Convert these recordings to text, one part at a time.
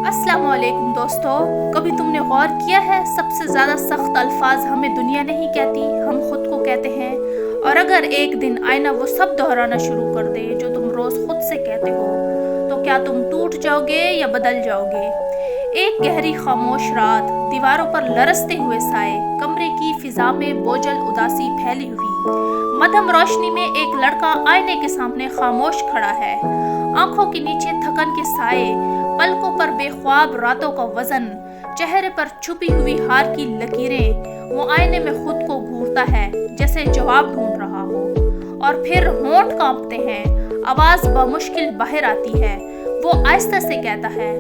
अस्सलाम वालेकुम दोस्तों, कभी तुमने गौर किया है सबसे ज़्यादा सख्त अल्फाज हमें दुनिया नहीं कहती, हम खुद को कहते हैं। और अगर एक दिन आईना वो सब दोहराना शुरू कर दे जो तुम रोज़ खुद से कहते हो, तो क्या तुम टूट जाओगे या बदल जाओगे? एक गहरी खामोश रात, दीवारों पर लरसते हुए साए, कमरे की फिजा में बोझल उदासी फैली हुई। मध्यम रोशनी में एक लड़का आईने के सामने खामोश खड़ा है। आंखों के नीचे थकन के साए, पलकों पर बेख्वाब रातों का वजन, चेहरे पर छुपी हुई हार की लकीरें। वो आईने में खुद को घूरता है जैसे जवाब ढूंढ रहा हो, और फिर होंठ कांपते हैं, आवाज बमुश्किल बाहर आती है। वो आहिस्ता से कहता है,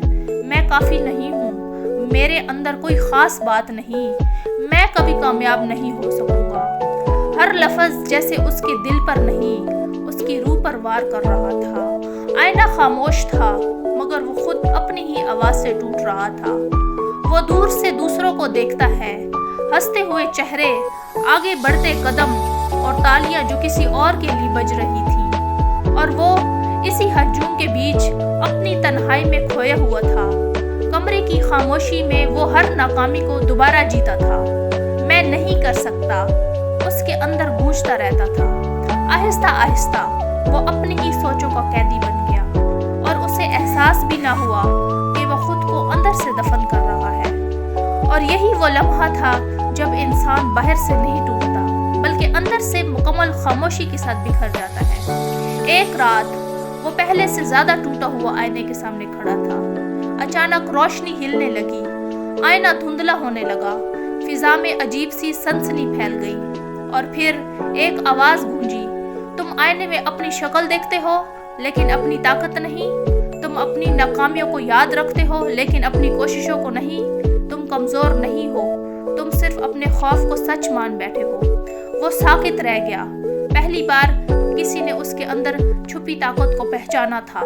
मैं काफी नहीं हूँ, मेरे अंदर कोई खास बात नहीं, मैं कभी कामयाब नहीं हो सकूंगा। हर लफ्ज जैसे उसके दिल पर नहीं, उसकी रूह पर वार कर रहा था। आईना खामोश था, मगर वो खुद अपनी ही आवाज से टूट रहा था। वो दूर से दूसरों को देखता है, हंसते हुए चेहरे, आगे बढ़ते कदम, और तालियां जो किसी और के लिए बज रही थी। और वो इसी हजूम के बीच अपनी तन्हाई में खोया हुआ था। कमरे की खामोशी में वो हर नाकामी को दोबारा जीता था। मैं नहीं कर सकता, उसके अंदर गूंजता रहता था। आहिस्ता आहिस्ता वो अपनी ही सोचों का कैदी बन गया, और उसे एहसास भी ना हुआ कि वो खुद को अंदर से दफन कर रहा है। और यही वो लम्हा था जब इंसान बाहर से नहीं टूटता, बल्कि अंदर से मुकम्मल खामोशी के साथ बिखर जाता है। एक रात वो पहले से ज्यादा टूटा हुआ आईने के सामने खड़ा था। अचानक रोशनी हिलने लगी, आईना धुंधला होने लगा, फिजा में अजीब सी सनसनी फैल गई। और फिर एक आवाज गूंजी, तुम आईने में अपनी शक्ल देखते हो लेकिन अपनी ताकत नहीं, तुम अपनी नाकामियों को याद रखते हो लेकिन अपनी कोशिशों को नहीं, तुम कमजोर नहीं हो, तुम सिर्फ अपने खौफ को सच मान बैठे हो। वो साकित रह गया। पहली बार किसी ने उसके अंदर छुपी ताकत को पहचाना था।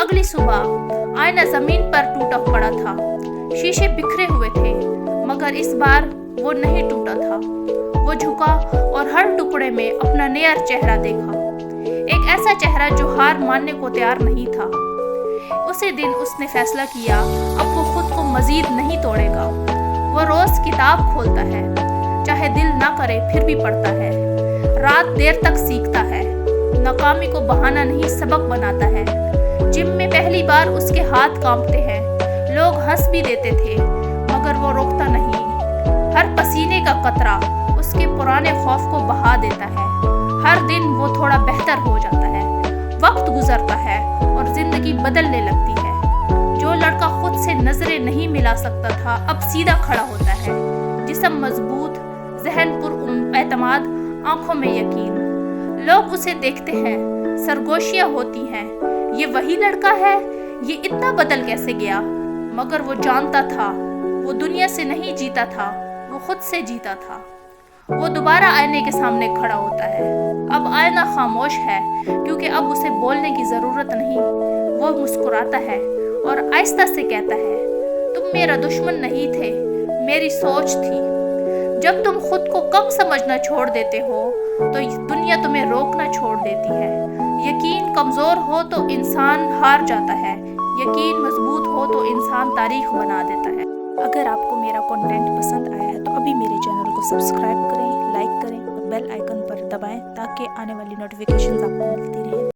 अगली सुबह आईना जमीन पर टूटा पड़ा था, शीशे बिखरे हुए थे, मगर इस बार वो नहीं टूटा था। वो झुका और हर टुकड़े में अपना नया चेहरा देखा, एक ऐसा चेहरा जो हार मानने को तैयार नहीं था। उसी दिन उसने फैसला किया, अब वो खुद को मजीद नहीं तोड़ेगा। वो रोज किताब खोलता है, चाहे दिल ना करे फिर भी पढ़ता है। रात देर तक सीखता है, नाकामी को बहाना नहीं सबक बनाता है। जिम में पहली बार उसके हाथ कांपते हैं, लोग हंस भी देते थे, मगर वो रोकता नहीं। हर पसीने का कतरा उसके पुराने खौफ को बहा देता है। हर दिन वो थोड़ा बेहतर हो जाता है। वक्त गुजरता है और जिंदगी बदलने लगती है। जो लड़का खुद से नजरें नहीं मिला सकता था, अब सीधा खड़ा होता है, जिस्म मजबूत, जहन पुर एतमाद, आंखों में यकीन। लोग उसे देखते हैं, सरगोशियां होती हैं, ये वही लड़का है, ये इतना बदल कैसे गया? मगर वो जानता था, वो दुनिया से नहीं जीता था, वो खुद से जीता था। वो दोबारा आईने के सामने खड़ा होता है। अब आईना खामोश है, क्योंकि अब उसे बोलने की जरूरत नहीं। वो मुस्कुराता है और आहिस्ता से कहता है, तुम मेरा दुश्मन नहीं थे, मेरी सोच थी। जब तुम खुद को कम समझना छोड़ देते हो, तो दुनिया तुम्हें रोकना छोड़ देती है। यकीन कमजोर हो तो इंसान हार जाता है, यकीन मजबूत हो तो इंसान तारीख बना देता है। अगर आपको मेरा कंटेंट पसंद आया है तो अभी मेरे चैनल को सब्सक्राइब करें, लाइक करें और बेल आइकन पर दबाएं, ताकि आने वाली नोटिफिकेशंस आपको मिलती रहें।